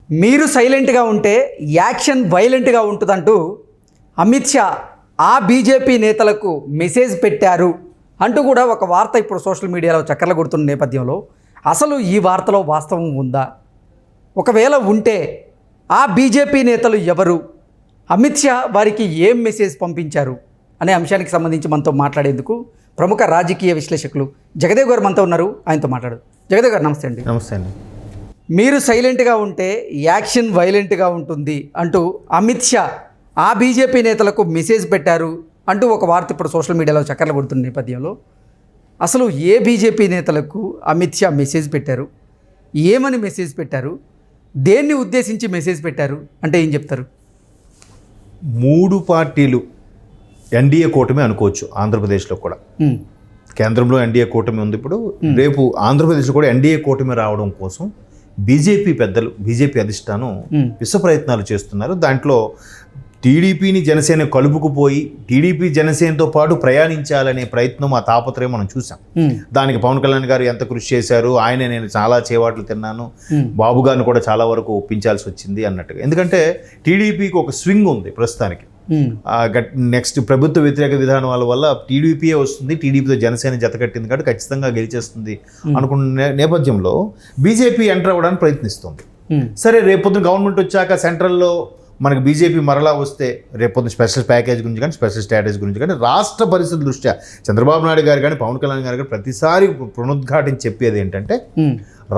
మీరు సైలెంట్గా ఉంటే యాక్షన్ వైలెంట్గా ఉంటుందంటూ అమిత్ షా ఆ బీజేపీ నేతలకు మెసేజ్ పెట్టారు అంటూ కూడా ఒక వార్త ఇప్పుడు సోషల్ మీడియాలో చక్కర్లు కొడుతున్న నేపథ్యంలో అసలు ఈ వార్తలో వాస్తవం ఉందా? ఒకవేళ ఉంటే ఆ బీజేపీ నేతలు ఎవరు? అమిత్ షా వారికి ఏం మెసేజ్ పంపించారు అనే అంశానికి సంబంధించి మనతో మాట్లాడేందుకు ప్రముఖ రాజకీయ విశ్లేషకులు జగదేవ్ గారు మనతో ఉన్నారు. ఆయనతో మాట్లాడు. జగదేవ్ గారు నమస్తే అండి. నమస్తే అండి. మీరు సైలెంట్గా ఉంటే యాక్షన్ వైలెంట్గా ఉంటుంది అంటూ అమిత్ షా ఆ బీజేపీ నేతలకు మెసేజ్ పెట్టారు అంటూ ఒక వార్త ఇప్పుడు సోషల్ మీడియాలో చక్కర్లు కొడుతున్న నేపథ్యంలో అసలు ఏ బీజేపీ నేతలకు అమిత్ షా మెసేజ్ పెట్టారు, ఏమని మెసేజ్ పెట్టారు, దేన్ని ఉద్దేశించి మెసేజ్ పెట్టారు అంటే ఏం చెప్తారు? 3 పార్టీలు ఎన్డీఏ కూటమి అనుకోవచ్చు. ఆంధ్రప్రదేశ్లో కూడా కేంద్రంలో ఎన్డీఏ కూటమి ఉంది. ఇప్పుడు రేపు ఆంధ్రప్రదేశ్లో కూడా ఎన్డీఏ కూటమి రావడం కోసం బీజేపీ పెద్దలు, బీజేపీ అధిష్టానం విశ్వ ప్రయత్నాలు చేస్తున్నారు. దాంట్లో టీడీపీని జనసేన కలుపుకుపోయి టీడీపీ జనసేనతో పాటు ప్రయాణించాలనే ప్రయత్నం, ఆ తాపత్రయం మనం చూసాం. దానికి పవన్ కళ్యాణ్ గారు ఎంత కృషి చేశారు, ఆయన నేను చాలా చేవాట్లు తిన్నాను, బాబు గారిని కూడా చాలా వరకు ఒప్పించాల్సి వచ్చింది అన్నట్టుగా. ఎందుకంటే టీడీపీకి ఒక స్వింగ్ ఉంది ప్రస్తుతానికి. నెక్స్ట్ ప్రభుత్వ వ్యతిరేక విధానాల వల్ల టీడీపీయే వస్తుంది, టీడీపీతో జనసేన జతకట్టింది కాబట్టి ఖచ్చితంగా గెలిచేస్తుంది అనుకున్న నేపథ్యంలో బీజేపీ ఎంటర్ అవ్వడానికి ప్రయత్నిస్తుంది. సరే, రేపొద్దున గవర్నమెంట్ వచ్చాక సెంట్రల్లో మనకి బీజేపీ మరలా వస్తే రేపొద్దున స్పెషల్ ప్యాకేజ్ గురించి కానీ స్పెషల్ స్టాటస్ గురించి కానీ రాష్ట్ర పరిస్థితుల దృష్ట్యా చంద్రబాబు నాయుడు గారు కానీ పవన్ కళ్యాణ్ గారు కానీ ప్రతిసారి పునరుద్ఘాటించి చెప్పేది ఏంటంటే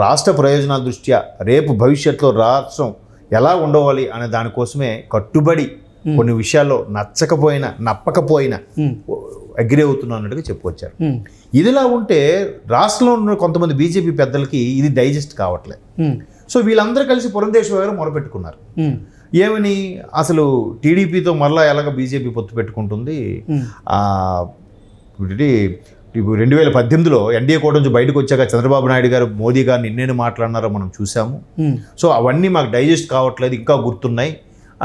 రాష్ట్ర ప్రయోజనాల దృష్ట్యా రేపు భవిష్యత్తులో రాష్ట్రం ఎలా ఉండవాలి అనే దానికోసమే కట్టుబడి కొన్ని విషయాల్లో నచ్చకపోయినా నప్పకపోయినా అగ్రి అవుతున్నా అన్నట్టుగా చెప్పుకొచ్చారు. ఇదిలా ఉంటే రాష్ట్రంలో ఉన్న కొంతమంది బీజేపీ పెద్దలకి ఇది డైజెస్ట్ కావట్లేదు. సో వీళ్ళందరూ కలిసి పురంధేశ్వర గారు మొరపెట్టుకున్నారు. ఏమని, అసలు టీడీపీతో మరలా ఎలాగ బీజేపీ పొత్తు పెట్టుకుంటుంది, 2018లో ఎన్డీఏ కూటమి నుంచి బయటకు వచ్చాక చంద్రబాబు నాయుడు గారు మోదీ గారిని ఎన్నెన్ని మాట్లాడినారో మనం చూసాము. సో అవన్నీ మాకు డైజెస్ట్ కావట్లేదు, ఇంకా గుర్తున్నాయి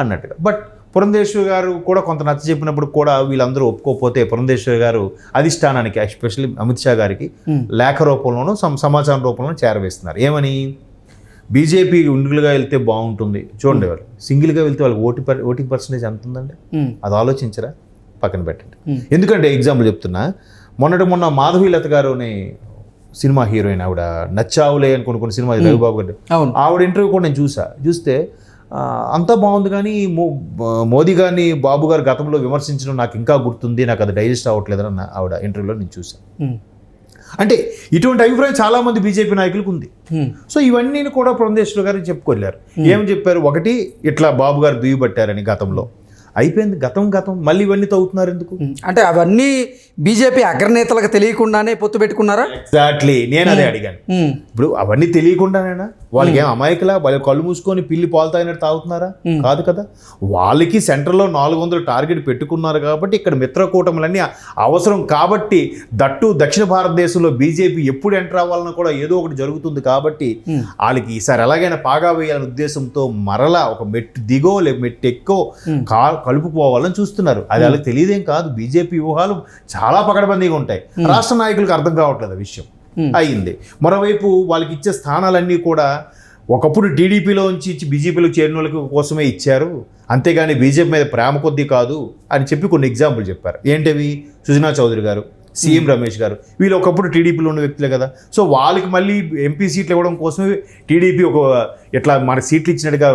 అన్నట్టుగా. బట్ పురంధేశ్వర్ గారు కూడా కొంత నచ్చ చెప్పినప్పుడు కూడా వీళ్ళందరూ ఒప్పుకోకపోతే పురంధేశ్వర్ గారు అధిష్టానానికి, ఎస్పెషల్లీ అమిత్ షా గారికి లేఖ రూపంలోనూ సమాచారం రూపంలోనూ చేరవేస్తున్నారు. ఏమని, బీజేపీ ఉండులుగా వెళ్తే బాగుంటుంది. చూడండి, వాళ్ళు సింగిల్గా వెళ్తే వాళ్ళకి ఓటింగ్ పర్సంటేజ్ ఎంత ఉందండి, అది ఆలోచించరా? పక్కన పెట్టండి. ఎందుకంటే ఎగ్జాంపుల్ చెప్తున్నా, మొన్న మాధవీలత గారు అనే సినిమా హీరోయిన్, ఆవిడ నచ్చావులే అని కొన్ని సినిమా రవిబాబు గారు, ఆవిడ ఇంటర్వ్యూ కూడా నేను చూస్తే అంతా బాగుంది కానీ మోదీ గారిని బాబు గారు గతంలో విమర్శించడం నాకు ఇంకా గుర్తుంది, నాకు అది డైజెస్ట్ అవ్వట్లేదని ఆవిడ ఇంటర్వ్యూలో నేను చూశాను. అంటే ఇటువంటి అభిప్రాయం చాలామంది బీజేపీ నాయకులకు ఉంది. సో ఇవన్నీ కూడా పురంధేశ్వర్ గారు చెప్పుకోలేరు. ఏమని చెప్పారు, ఒకటి ఇట్లా బాబు గారు దుయ్యబట్టారని, గతంలో అయిపోయింది, గతం మళ్ళీ ఇవన్నీ తవ్వుతున్నారు ఎందుకు? అంటే అవన్నీ బీజేపీ అగ్రనేతలకు తెలియకుండానే పొత్తు పెట్టుకున్నారా? ఎగ్జాక్ట్లీ, నేను అదే అడిగాను. ఇప్పుడు అవన్నీ తెలియకుండానేనా? వాళ్ళకి ఏం అమాయకులా? వాళ్ళు కళ్ళు మూసుకొని పిల్లి పాలు తాగినట్టు తాగుతున్నారా? కాదు కదా. వాళ్ళకి సెంటర్లో 400 టార్గెట్ పెట్టుకున్నారు కాబట్టి ఇక్కడ మిత్రకూటములన్నీ అవసరం కాబట్టి, దట్టు దక్షిణ భారతదేశంలో బీజేపీ ఎప్పుడు ఎంటర్ అవ్వాలన్నా కూడా ఏదో ఒకటి జరుగుతుంది కాబట్టి వాళ్ళకి ఈసారి ఎలాగైనా పాగా వేయాలనే ఉద్దేశంతో మరలా ఒక మెట్టు దిగో మెట్టు ఎక్కో కలుపుకోవాలని చూస్తున్నారు. అది వాళ్ళకి తెలియదేం కాదు. బీజేపీ వ్యూహాలు చాలా పకడ్బందీగా ఉంటాయి. రాష్ట్ర నాయకులకు అర్థం కావట్లేదు ఆ విషయం. అయింది. మరోవైపు వాళ్ళకి ఇచ్చే స్థానాలన్నీ కూడా ఒకప్పుడు టీడీపీలో నుంచి ఇచ్చి బీజేపీలో చేరిన వాళ్ళకి కోసమే ఇచ్చారు, అంతేగాని బీజేపీ మీద ప్రేమ కొద్దీ కాదు అని చెప్పి కొన్ని ఎగ్జాంపుల్ చెప్పారు. ఏంటవి? సుజనా చౌదరి గారు, సీఎం రమేష్ గారు, వీళ్ళు ఒకప్పుడు టీడీపీలో ఉన్న వ్యక్తులే కదా. సో వాళ్ళకి మళ్ళీ ఎంపీ సీట్లు ఇవ్వడం కోసమే టీడీపీ ఒక ఎట్లా మన సీట్లు ఇచ్చినట్టుగా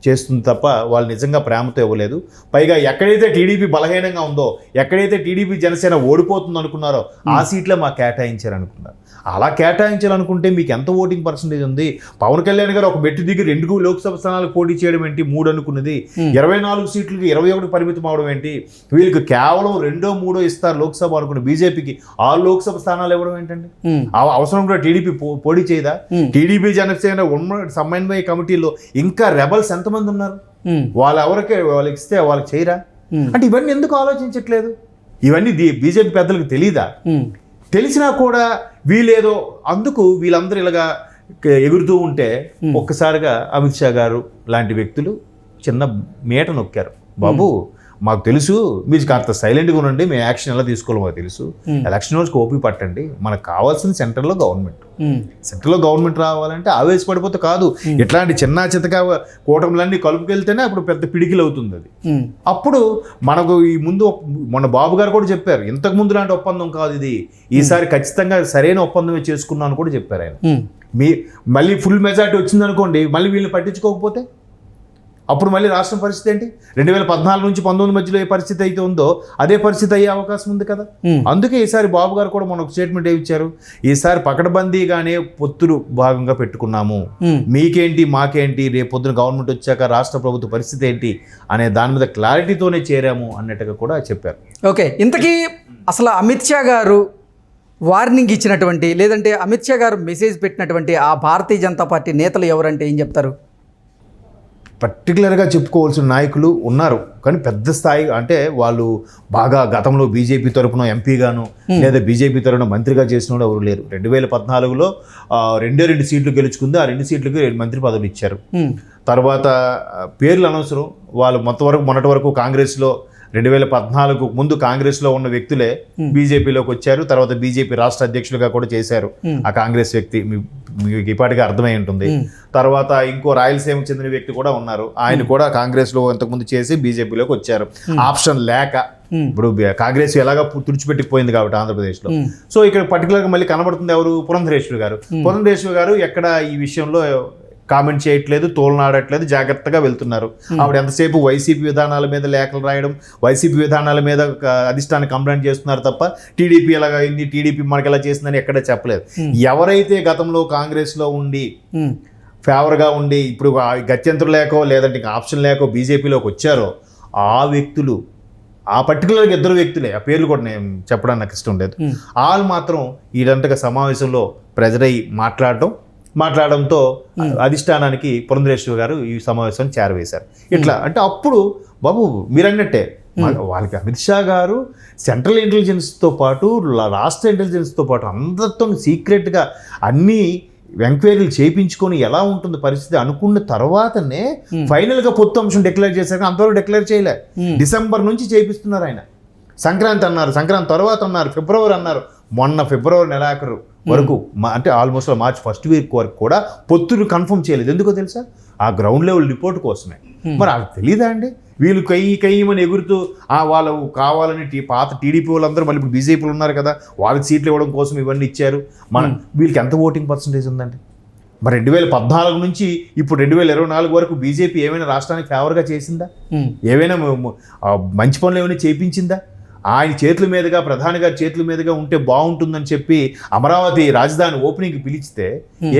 చేస్తుంది తప్ప వాళ్ళు నిజంగా ప్రేమతో ఇవ్వలేదు. పైగా ఎక్కడైతే టీడీపీ బలహీనంగా ఉందో, ఎక్కడైతే టీడీపీ జనసేన ఓడిపోతుంది అనుకున్నారో ఆ సీట్లే మాకు కేటాయించారనుకున్నారు. అలా కేటాయించాలనుకుంటే మీకు ఎంత ఓటింగ్ పర్సంటేజ్ ఉంది? పవన్ కళ్యాణ్ గారు ఒక మెట్టు దిగి 2 లోక్సభ స్థానాలకు పోటీ చేయడం ఏంటి? 3 అనుకున్నది 24 సీట్లకి 21 పరిమితం అవడం ఏంటి? వీళ్ళకి కేవలం 2, 3 ఇస్తారు లోక్సభ అనుకున్న బీజేపీకి 6 లోక్సభ స్థానాలు ఇవ్వడం ఏంటండి? అవసరం కూడా టీడీపీ పోటీ చేయదా? టీడీపీ జనసేన సమన్వయ కమిటీలో ఇంకా రెబల్స్ ఎంతమంది ఉన్నారు? వాళ్ళకి ఇస్తే వాళ్ళకి చేయరా? అంటే ఇవన్నీ ఎందుకు ఆలోచించట్లేదు? ఇవన్నీ బీజేపీ పెద్దలకు తెలీదా? తెలిసినా కూడా వీళ్ళేదో అందుకు వీళ్ళందరూ ఇలాగా ఎగురుతూ ఉంటే ఒక్కసారిగా అమిత్ షా గారు లాంటి వ్యక్తులు చిన్న మేట నొక్కారు. బాబు, మాకు తెలుసు, మీరు కాస్త సైలెంట్గా ఉండండి, మేము యాక్షన్ ఎలా తీసుకోవాలో మాకు తెలుసు, ఎలక్షన్ రోజుకి ఓపి పట్టండి, మనకు కావాల్సింది సెంటర్లో గవర్నమెంట్ రావాలంటే ఆవేశపడిపోతే కాదు, ఇట్లాంటి చిన్న చితక కూటములన్నీ కలుపుకెళ్తేనే అప్పుడు పెద్ద పిడికిలు అవుతుంది అది. అప్పుడు మనకు ఈ ముందు మొన్న బాబు గారు కూడా చెప్పారు, ఇంతకు ముందు లాంటి ఒప్పందం కాదు ఇది, ఈసారి ఖచ్చితంగా సరైన ఒప్పందమే చేసుకున్నాను కూడా చెప్పారు ఆయన. మళ్ళీ ఫుల్ మెజార్టీ వచ్చిందనుకోండి, మళ్ళీ వీళ్ళని పట్టించుకోకపోతే అప్పుడు మళ్ళీ రాష్ట్రం పరిస్థితి ఏంటి? 2014 నుంచి 19 మధ్యలో ఏ పరిస్థితి అయితే ఉందో అదే పరిస్థితి అయ్యే అవకాశం ఉంది కదా. అందుకే ఈసారి బాబు గారు కూడా మనకు స్టేట్మెంట్ ఇచ్చారు, ఈసారి పకడ్బందీగానే పొత్తులు భాగంగా పెట్టుకున్నాము, మీకేంటి మాకేంటి, రేపు పొద్దున గవర్నమెంట్ వచ్చాక రాష్ట్ర ప్రభుత్వ పరిస్థితి ఏంటి అనే దాని మీద క్లారిటీతోనే చేరాము అన్నట్టుగా కూడా చెప్పారు. ఓకే, ఇంతకీ అసలు అమిత్ షా గారు వార్నింగ్ ఇచ్చినటువంటి, లేదంటే అమిత్ షా గారు మెసేజ్ పెట్టినటువంటి ఆ భారతీయ జనతా పార్టీ నేతలు ఎవరంటే ఏం చెప్తారు? పర్టికులర్గా చెప్పుకోవాల్సిన నాయకులు ఉన్నారు, కానీ పెద్ద స్థాయి అంటే వాళ్ళు బాగా గతంలో బీజేపీ తరపున ఎంపీగాను లేదా బీజేపీ తరపున మంత్రిగా చేసిన వాళ్ళు ఎవరు లేరు. 2014లో 2 సీట్లు గెలుచుకుంది, ఆ 2 సీట్లకి మంత్రి పదవులు ఇచ్చారు. తర్వాత పేర్లు అనవసరం, వాళ్ళు మొన్నటి వరకు కాంగ్రెస్లో 2014 ముందు కాంగ్రెస్లో ఉన్న వ్యక్తులే బీజేపీలోకి వచ్చారు. తర్వాత బీజేపీ రాష్ట్ర అధ్యక్షులుగా కూడా చేశారు ఆ కాంగ్రెస్ వ్యక్తి, మీకు ఇప్పటికే అర్థమై ఉంటుంది. తర్వాత ఇంకో రాయలసీమకు చెందిన వ్యక్తి కూడా ఉన్నారు, ఆయన కూడా కాంగ్రెస్లో ఇంతకుముందు చేసి బీజేపీలోకి వచ్చారు. ఆప్షన్ లేక ఇప్పుడు కాంగ్రెస్ ఎలాగా తుడిచిపెట్టిపోయింది కాబట్టి ఆంధ్రప్రదేశ్లో. సో ఇక్కడ పర్టికులర్గా మళ్ళీ కనబడుతుంది ఎవరు? పురంధరేశ్వరి గారు ఎక్కడ ఈ విషయంలో కామెంట్ చేయట్లేదు, తోలనాడట్లేదు, జాగ్రత్తగా వెళ్తున్నారు. ఆవిడ ఎంతసేపు వైసీపీ విధానాల మీద లేఖలు రాయడం, వైసీపీ విధానాల మీద అధిష్టాన్ని కంప్లైంట్ చేస్తున్నారు తప్ప టీడీపీ ఎలాగా అయింది, టీడీపీ మనకి ఎలా చేసిందని ఎక్కడ చెప్పలేదు. ఎవరైతే గతంలో కాంగ్రెస్లో ఉండి ఫేవర్గా ఉండి ఇప్పుడు గత్యంతరం లేకో లేదంటే ఇంకా ఆప్షన్ లేకో బీజేపీలోకి వచ్చారో ఆ వ్యక్తులు, ఆ పర్టికులర్గా 2 వ్యక్తులే, ఆ పేర్లు కూడా నేను చెప్పడానికి నాకు ఇష్టం లేదు, వాళ్ళు మాత్రం ఇదంతగా సమావేశంలో ప్రెజర్ అయ్యి మాట్లాడడంతో అధిష్టానానికి పురంధరేశ్వరి గారు ఈ సమావేశాన్ని చేరవేశారు. ఇట్లా అంటే అప్పుడు బాబు మీరు అన్నట్టే వాళ్ళకి అమిత్ షా గారు సెంట్రల్ ఇంటెలిజెన్స్తో పాటు రాష్ట్ర ఇంటెలిజెన్స్తో పాటు అందరితో సీక్రెట్గా అన్నీ ఎంక్వైరీలు చేయించుకొని ఎలా ఉంటుంది పరిస్థితి అనుకున్న తర్వాతనే ఫైనల్గా పొత్తు అంశం డిక్లేర్ చేశారు. అంతవరకు డిక్లేర్ చేయలే, డిసెంబర్ నుంచి చేపిస్తున్నారు ఆయన. సంక్రాంతి అన్నారు, సంక్రాంతి తర్వాత అన్నారు, ఫిబ్రవరి అన్నారు, మొన్న ఫిబ్రవరి నెలాఖరు వరకు అంటే ఆల్మోస్ట్ మార్చ్ ఫస్ట్ వీక్ వరకు కూడా పొత్తులు కన్ఫర్మ్ చేయలేదు. ఎందుకో తెలుసా? ఆ గ్రౌండ్ లెవెల్ రిపోర్ట్ కోసమే. మరి అది తెలీదా అండి? వీళ్ళు కయ్యమని ఎగురుతూ వాళ్ళు కావాలని పాత టీడీపీ వాళ్ళందరూ మళ్ళీ ఇప్పుడు బీజేపీలు ఉన్నారు కదా, వాళ్ళకి సీట్లు ఇవ్వడం కోసం ఇవన్నీ ఇచ్చారు. వీళ్ళకి ఎంత ఓటింగ్ పర్సంటేజ్ ఉందండి? మరి 2014 నుంచి ఇప్పుడు 2024 వరకు బీజేపీ ఏమైనా రాష్ట్రానికి ఫేవర్గా చేసిందా? ఏమైనా మంచి పనులు ఏమైనా చేయించిందా? ఆయన చేతుల మీదుగా, ప్రధాని గారి చేతుల మీదుగా ఉంటే బాగుంటుందని చెప్పి అమరావతి రాజధాని ఓపెనింగ్కి పిలిస్తే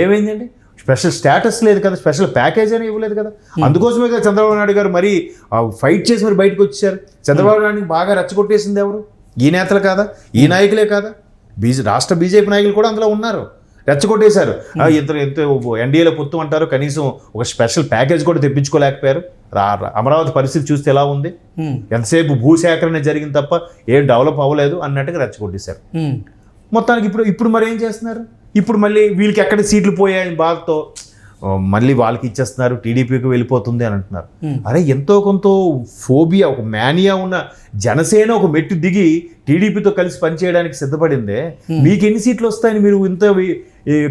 ఏమైందండి? స్పెషల్ స్టేటస్ లేదు కదా, స్పెషల్ ప్యాకేజ్ అని ఇవ్వలేదు కదా. అందుకోసమే కదా చంద్రబాబు నాయుడు గారు మరి ఫైట్ చేసి మరి బయటకు వచ్చారు. చంద్రబాబు నాయుడిని బాగా రెచ్చగొట్టేసింది ఎవరు? ఈ నేతలు కాదా, ఈ నాయకులే కాదా? రాష్ట్ర బీజేపీ నాయకులు కూడా అందులో ఉన్నారు, రెచ్చగొట్టేశారు. ఎంత ఎన్డీఏలో పొత్తు అంటారు, కనీసం ఒక స్పెషల్ ప్యాకేజ్ కూడా తెప్పించుకోలేకపోయారు. అమరావతి పరిస్థితి చూస్తే ఎలా ఉంది? ఎంతసేపు భూసేకరణ జరిగింది తప్ప ఏం డెవలప్ అవ్వలేదు అన్నట్టుగా రెచ్చగొట్టేశారు. మొత్తానికి ఇప్పుడు మరి ఏం చేస్తున్నారు? ఇప్పుడు మళ్ళీ వీళ్ళకి ఎక్కడ సీట్లు పోయాయని బాధతో మళ్ళీ వాళ్ళకి ఇచ్చేస్తున్నారు, టీడీపీకి వెళ్ళిపోతుంది అని అంటున్నారు. అరే ఎంతో కొంత ఫోబియా, ఒక మేనియా ఉన్న జనసేన ఒక మెట్టు దిగి టీడీపీతో కలిసి పనిచేయడానికి సిద్ధపడిందే, మీకు ఎన్ని సీట్లు వస్తాయని మీరు ఇంత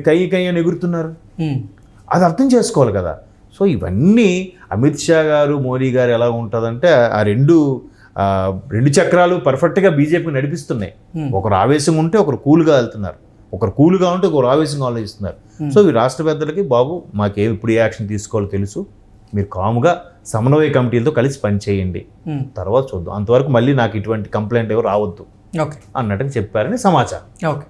కయ్యి అని ఎగురుతున్నారు? అది అర్థం చేసుకోవాలి కదా. సో ఇవన్నీ అమిత్ షా గారు, మోడీ గారు ఎలా ఉంటుందంటే ఆ రెండు చక్రాలు పర్ఫెక్ట్గా బీజేపీకి నడిపిస్తున్నాయి. ఒకరు ఆవేశం ఉంటే ఒకరు కూల్గా వెళ్తున్నారు, ఒకరు కూల్గా ఉంటే ఒకరు ఆవేశంగా ఆలోచిస్తున్నారు. సో ఈ రాష్ట్ర పెద్దలకి బాబు మాకేం ఇప్పుడు ఏ యాక్షన్ తీసుకోవాలో తెలుసు, మీరు కాముగా సమన్వయ కమిటీలతో కలిసి పనిచేయండి, తర్వాత చూద్దాం, అంతవరకు మళ్ళీ నాకు ఇటువంటి కంప్లైంట్ ఎవరు రావద్దు అన్నట్టుగా చెప్పారని సమాచారం. ఓకే.